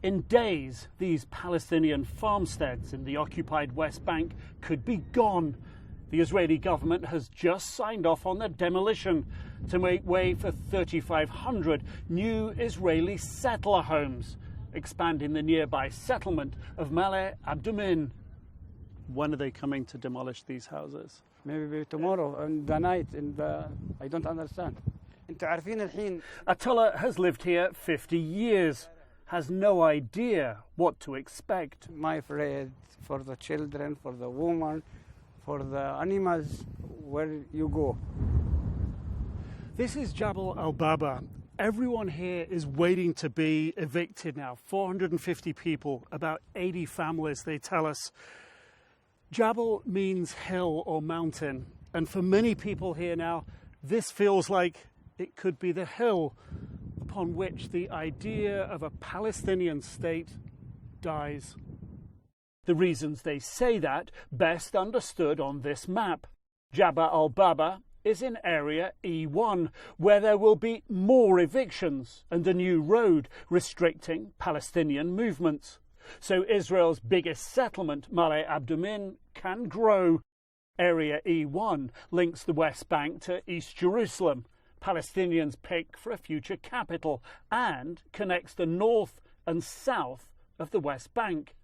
In days, these Palestinian farmsteads in the occupied West Bank could be gone. The Israeli government has just signed off on their demolition to make way for 3,500 new Israeli settler homes, expanding the nearby settlement of Ma'ale Adumim. When are they coming to demolish these houses? Maybe tomorrow in the night. I don't understand. Atullah has lived here 50 years, has no idea what to expect. I'm afraid for the children, for the woman, for the animals, where you go. This is Jabal al-Baba. Everyone here is waiting to be evicted now. 450 people, about 80 families, they tell us. Jabal means hill or mountain, and for many people here now, this feels like it could be the hill upon which the idea of a Palestinian state dies. The reasons they say that best understood on this map. Jabal al-Baba is in area E1, where there will be more evictions and a new road restricting Palestinian movements. So Israel's biggest settlement, Ma'ale Adumim, can grow. Area E1 links the West Bank to East Jerusalem, Palestinians pick for a future capital, and connects the north and south of the West Bank.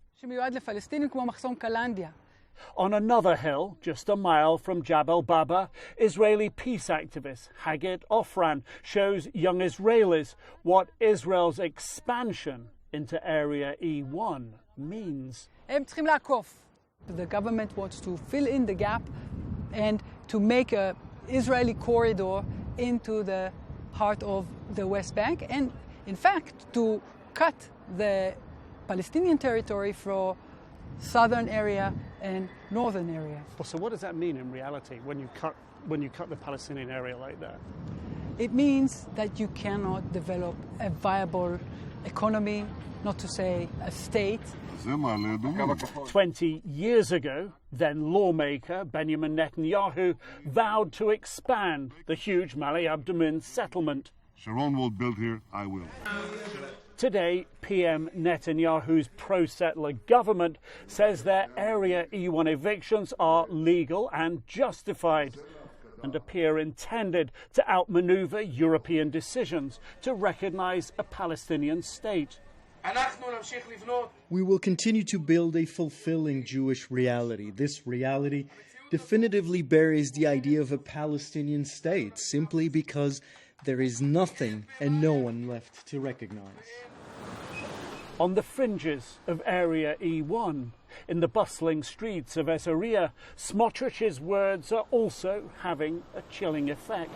On another hill, just a mile from Jabal Baba, Israeli peace activist Hagit Ofran shows young Israelis what Israel's expansion into Area E1 means. The government wants to fill in the gap and to make an Israeli corridor into the heart of the West Bank, and in fact to cut the Palestinian territory from southern area and northern area. So what does that mean in reality when you cut the Palestinian area like that? It means that you cannot develop a viable economy, not to say a state. 20 years ago, then lawmaker Benjamin Netanyahu vowed to expand the huge Ma'ale Adumim settlement. Sharon will build here, I will. Today, PM Netanyahu's pro-settler government says their Area E1 evictions are legal and justified and appear intended to outmaneuver European decisions to recognise a Palestinian state. We will continue to build a fulfilling Jewish reality. This reality definitively buries the idea of a Palestinian state simply because there is nothing and no one left to recognize. On the fringes of Area E1, in the bustling streets of Caesarea, Smotrich's words are also having a chilling effect.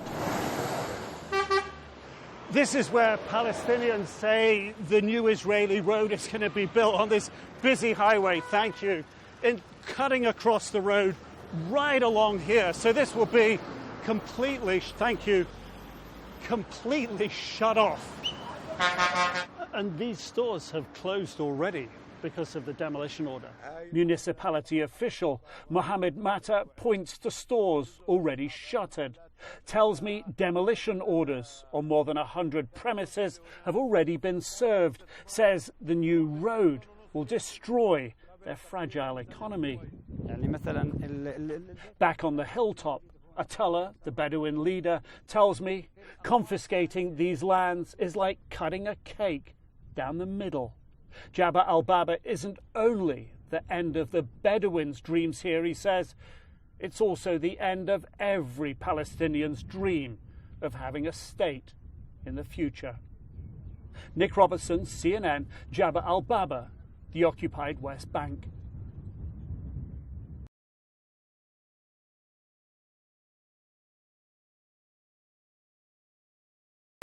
This is where Palestinians say the new Israeli road is going to be built on this busy highway, thank you, cutting across the road right along here. So this will be completely, thank you, completely shut off. And these stores have closed already because of the demolition order. Municipality official Mohammed Mata points to stores already shuttered, tells me demolition orders on more than 100 premises have already been served, says the new road will destroy their fragile economy. Back on the hilltop, Atullah, the Bedouin leader, tells me confiscating these lands is like cutting a cake down the middle. Jabal al-Baba isn't only the end of the Bedouins' dreams here, he says, it's also the end of every Palestinian's dream of having a state in the future. Nick Robertson, CNN, Jabal al-Baba, the occupied West Bank.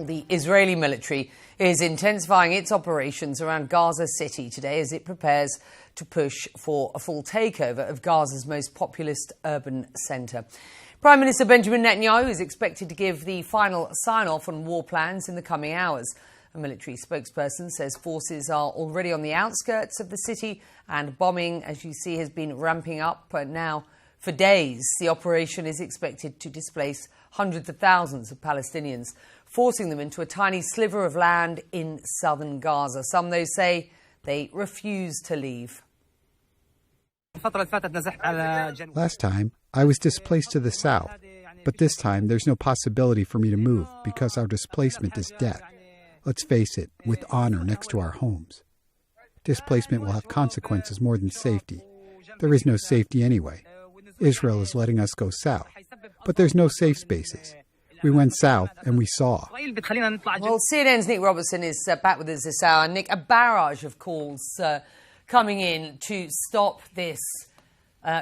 The Israeli military is intensifying its operations around Gaza City today as it prepares to push for a full takeover of Gaza's most populous urban centre. Prime Minister Benjamin Netanyahu is expected to give the final sign-off on war plans in the coming hours. A military spokesperson says forces are already on the outskirts of the city and bombing, as you see, has been ramping up now for days. The operation is expected to displace hundreds of thousands of Palestinians, forcing them into a tiny sliver of land in southern Gaza. Some, though, say they refuse to leave. Last time, I was displaced to the south, but this time there's no possibility for me to move because our displacement is death. Let's face it, with honor next to our homes. Displacement will have consequences more than safety. There is no safety anyway. Israel is letting us go south, but there's no safe spaces. We went south and we saw. Well, CNN's Nick Robertson is back with us this hour. Nick, a barrage of calls coming in to stop this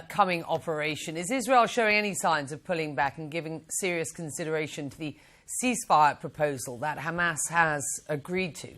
coming operation. Is Israel showing any signs of pulling back and giving serious consideration to the ceasefire proposal that Hamas has agreed to?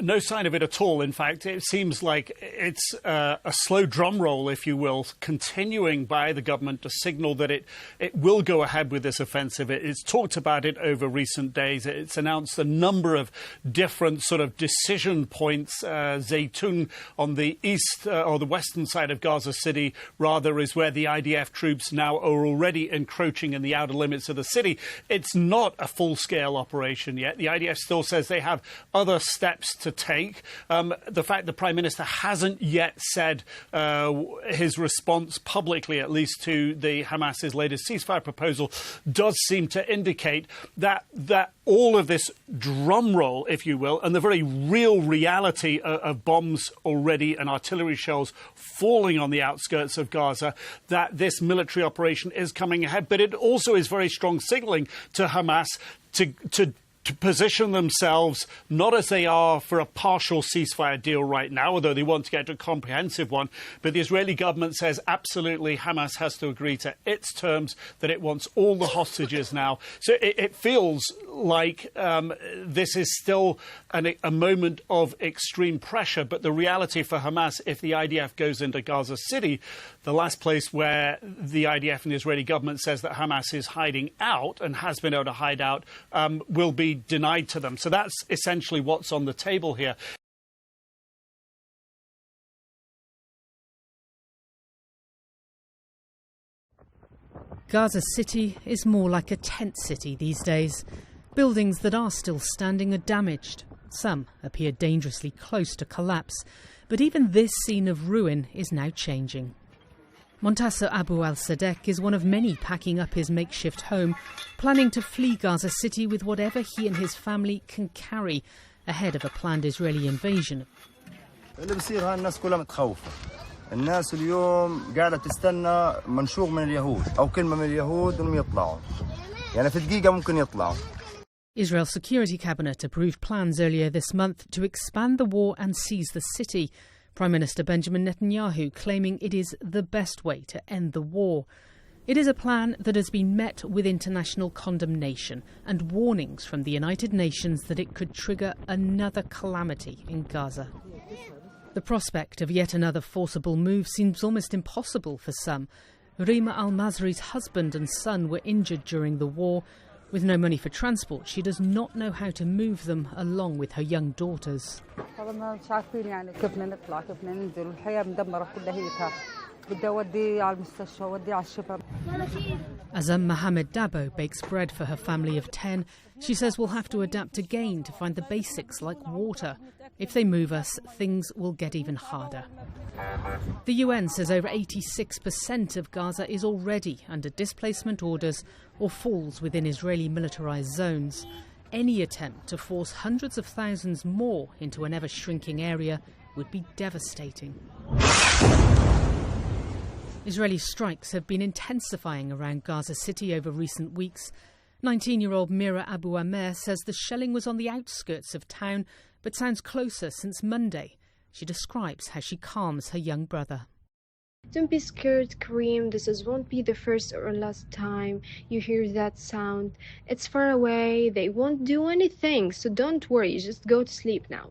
No sign of it at all. In fact, it seems like it's a slow drum roll, if you will, continuing by the government to signal that it will go ahead with this offensive. It's talked about it over recent days. It's announced a number of different sort of decision points. Zaytun on the east or the western side of Gaza City, rather, is where the IDF troops now are already encroaching in the outer limits of the city. It's not a full-scale operation yet. The IDF still says they have other steps to take. The fact the Prime Minister hasn't yet said his response publicly, at least to the Hamas's latest ceasefire proposal, does seem to indicate that all of this drum roll, if you will, and the very real reality of bombs already and artillery shells falling on the outskirts of Gaza, that this military operation is coming ahead. But it also is very strong signalling to Hamas to position themselves not as they are for a partial ceasefire deal right now, although they want to get to a comprehensive one. But the Israeli government says absolutely Hamas has to agree to its terms, that it wants all the hostages now. So it feels like this is still a moment of extreme pressure. But the reality for Hamas, if the IDF goes into Gaza City, the last place where the IDF and the Israeli government says that Hamas is hiding out and has been able to hide out, will be denied to them. So that's essentially what's on the table here. Gaza City is more like a tent city these days. Buildings that are still standing are damaged. Some appear dangerously close to collapse. But even this scene of ruin is now changing. Montasser Abu al-Sadek is one of many packing up his makeshift home, planning to flee Gaza City with whatever he and his family can carry ahead of a planned Israeli invasion. الناس اليوم قاعدة تستنى منشور من اليهود أو كلمة من اليهود إنهم يطلعوا. يعني في دقيقة ممكن يطلعوا. Israel's Security Cabinet approved plans earlier this month to expand the war and seize the city. Prime Minister Benjamin Netanyahu claiming it is the best way to end the war. It is a plan that has been met with international condemnation and warnings from the United Nations that it could trigger another calamity in Gaza. The prospect of yet another forcible move seems almost impossible for some. Rima al-Masri's husband and son were injured during the war. With no money for transport, she does not know how to move them along with her young daughters. Azam Mohammed Dabo bakes bread for her family of 10. She says we'll have to adapt again to find the basics like water. If they move us, things will get even harder. The UN says over 86% of Gaza is already under displacement orders or falls within Israeli militarised zones. Any attempt to force hundreds of thousands more into an ever-shrinking area would be devastating. Israeli strikes have been intensifying around Gaza City over recent weeks. 19-year-old Mira Abu Amer says the shelling was on the outskirts of town, but sounds closer since Monday. She describes how she calms her young brother. Don't be scared, Kareem. This won't be the first or last time you hear that sound. It's far away. They won't do anything, so don't worry. Just go to sleep now.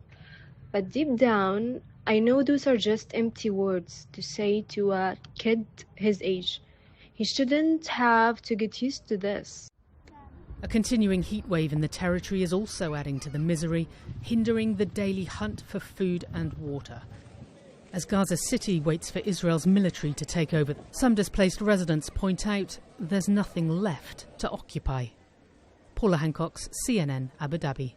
But deep down, I know those are just empty words to say to a kid his age. He shouldn't have to get used to this. A continuing heatwave in the territory is also adding to the misery, hindering the daily hunt for food and water. As Gaza City waits for Israel's military to take over, some displaced residents point out there's nothing left to occupy. Paula Hancock's CNN, Abu Dhabi.